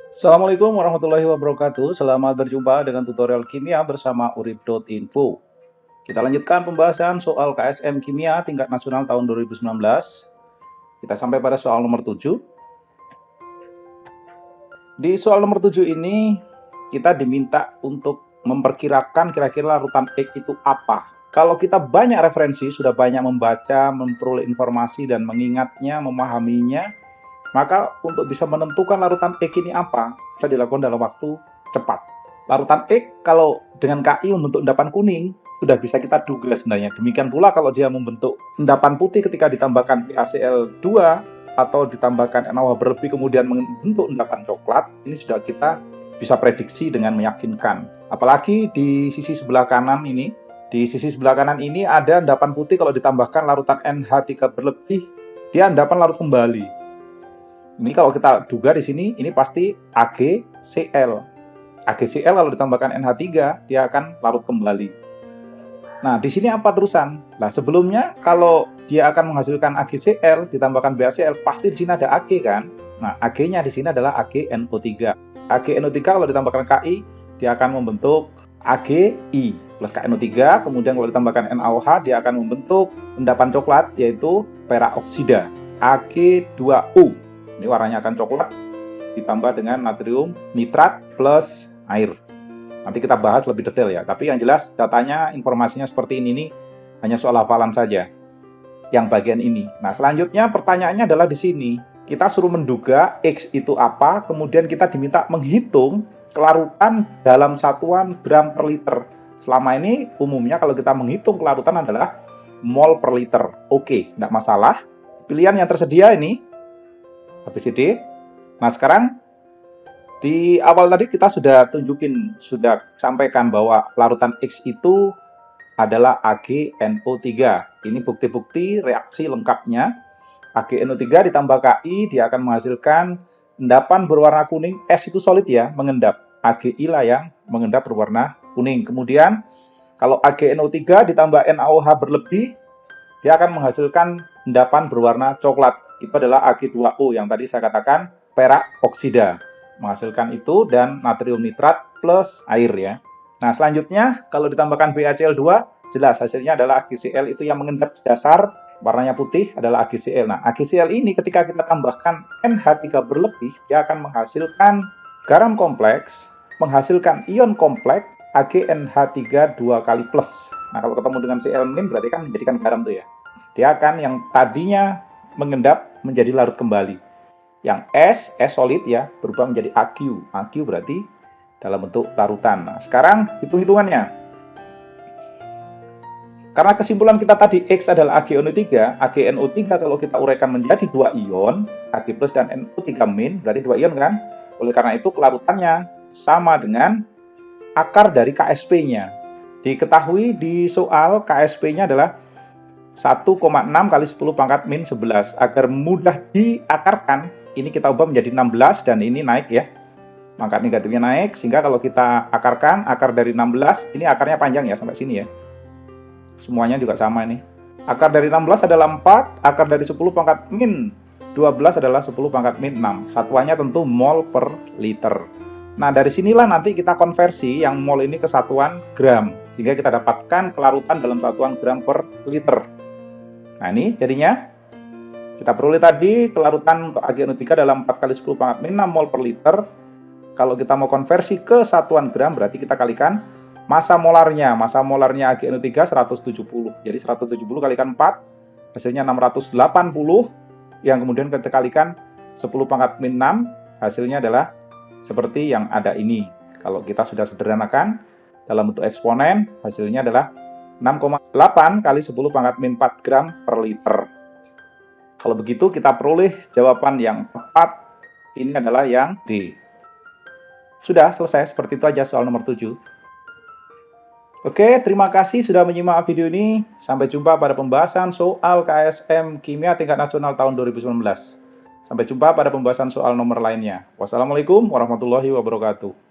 Assalamualaikum warahmatullahi wabarakatuh. Selamat berjumpa dengan tutorial kimia bersama urip.info. Kita lanjutkan pembahasan soal KSM Kimia tingkat nasional tahun 2019. Kita sampai pada soal nomor 7. Di soal nomor 7 ini kita diminta untuk memperkirakan kira-kira larutan X itu apa. Kalau kita banyak referensi, sudah banyak membaca, memperoleh informasi dan mengingatnya, memahaminya, maka untuk bisa menentukan larutan X ini apa, bisa dilakukan dalam waktu cepat. Larutan X kalau dengan Ki membentuk endapan kuning, sudah bisa kita duga sebenarnya. Demikian pula kalau dia membentuk endapan putih ketika ditambahkan PaCl2 atau ditambahkan NaOH berlebih kemudian membentuk endapan coklat, ini sudah kita bisa prediksi dengan meyakinkan. Apalagi di sisi sebelah kanan ini, ada endapan putih kalau ditambahkan larutan NH3 berlebih, dia endapan larut kembali. Ini kalau kita duga di sini, ini pasti AgCl. AgCl kalau ditambahkan NH3, dia akan larut kembali. Nah, di sini apa terusan? Nah, sebelumnya kalau dia akan menghasilkan AgCl ditambahkan BaCl, pasti di sini ada Ag kan? Nah, Ag-nya di sini adalah AgNO3. AgNO3 kalau ditambahkan Ki, dia akan membentuk Agi plus KNO3, kemudian kalau ditambahkan NaOH, dia akan membentuk endapan coklat, yaitu peroksida Ag2O. Ini warnanya akan coklat, ditambah dengan natrium nitrat plus air. Nanti kita bahas lebih detail ya. Tapi yang jelas datanya, informasinya seperti ini nih, hanya soal hafalan saja. Yang bagian ini. Nah, selanjutnya pertanyaannya adalah di sini. Kita suruh menduga X itu apa, kemudian kita diminta menghitung kelarutan dalam satuan gram per liter. Selama ini umumnya kalau kita menghitung kelarutan adalah mol per liter. Oke, tidak masalah. Pilihan yang tersedia ini ABCD. Nah, sekarang di awal tadi kita sudah sampaikan bahwa larutan X itu adalah AgNO3. Ini bukti-bukti reaksi lengkapnya. AgNO3 ditambah Ki, dia akan menghasilkan endapan berwarna kuning. S itu solid ya, mengendap. Agi lah yang mengendap berwarna kuning. Kemudian kalau AgNO3 ditambah NaOH berlebih, dia akan menghasilkan endapan berwarna coklat. Itu adalah Ag2O yang tadi saya katakan peroksida. Menghasilkan itu dan natrium nitrat plus air ya. Nah, selanjutnya kalau ditambahkan BaCl2, jelas hasilnya adalah AgCl itu yang mengendap di dasar, warnanya putih adalah AgCl. Nah, AgCl ini ketika kita tambahkan NH3 berlebih, dia akan menghasilkan garam kompleks, menghasilkan ion kompleks AgNH3 2 kali plus. Nah, kalau ketemu dengan Cl- berarti kan menjadikan garam tuh ya. Dia akan yang tadinya mengendap menjadi larut kembali. Yang S solid ya, berubah menjadi Aq. Aq berarti dalam bentuk larutan. Nah, sekarang hitung-hitungannya. Karena kesimpulan kita tadi X adalah AgNO3, AgNO3 kalau kita uraikan menjadi dua ion, Ag plus dan NO3-, berarti dua ion kan? Oleh karena itu kelarutannya sama dengan akar dari KSP-nya. Diketahui di soal KSP-nya adalah 1,6 kali 10 pangkat min 11. Agar mudah diakarkan, ini kita ubah menjadi 16 dan ini naik ya. Pangkat negatifnya naik, sehingga kalau kita akarkan, akar dari 16, ini akarnya panjang ya sampai sini ya. Semuanya juga sama ini. Akar dari 16 adalah 4, akar dari 10 pangkat min 12 adalah 10 pangkat min 6. Satuannya tentu mol per liter. Nah, dari sinilah nanti kita konversi yang mol ini ke satuan gram, sehingga kita dapatkan kelarutan dalam satuan gram per liter. Nah, ini jadinya kita peroleh tadi kelarutan untuk AgNO3 dalam 4 kali 10 pangkat min 6 mol per liter. Kalau kita mau konversi ke satuan gram, berarti kita kalikan massa molarnya. Massa molarnya AgNO3 170. Jadi 170 kalikan 4, hasilnya 680. Yang kemudian kita kalikan 10 pangkat min 6, hasilnya adalah seperti yang ada ini. Kalau kita sudah sederhanakan dalam bentuk eksponen, hasilnya adalah 6,8 kali 10 pangkat min 4 gram per liter. Kalau begitu kita peroleh jawaban yang tepat. Ini adalah yang D. Sudah selesai, seperti itu aja soal nomor 7. Oke, terima kasih sudah menyimak video ini. Sampai jumpa pada pembahasan soal KSM Kimia tingkat nasional tahun 2019. Sampai jumpa pada pembahasan soal nomor lainnya. Wassalamualaikum warahmatullahi wabarakatuh.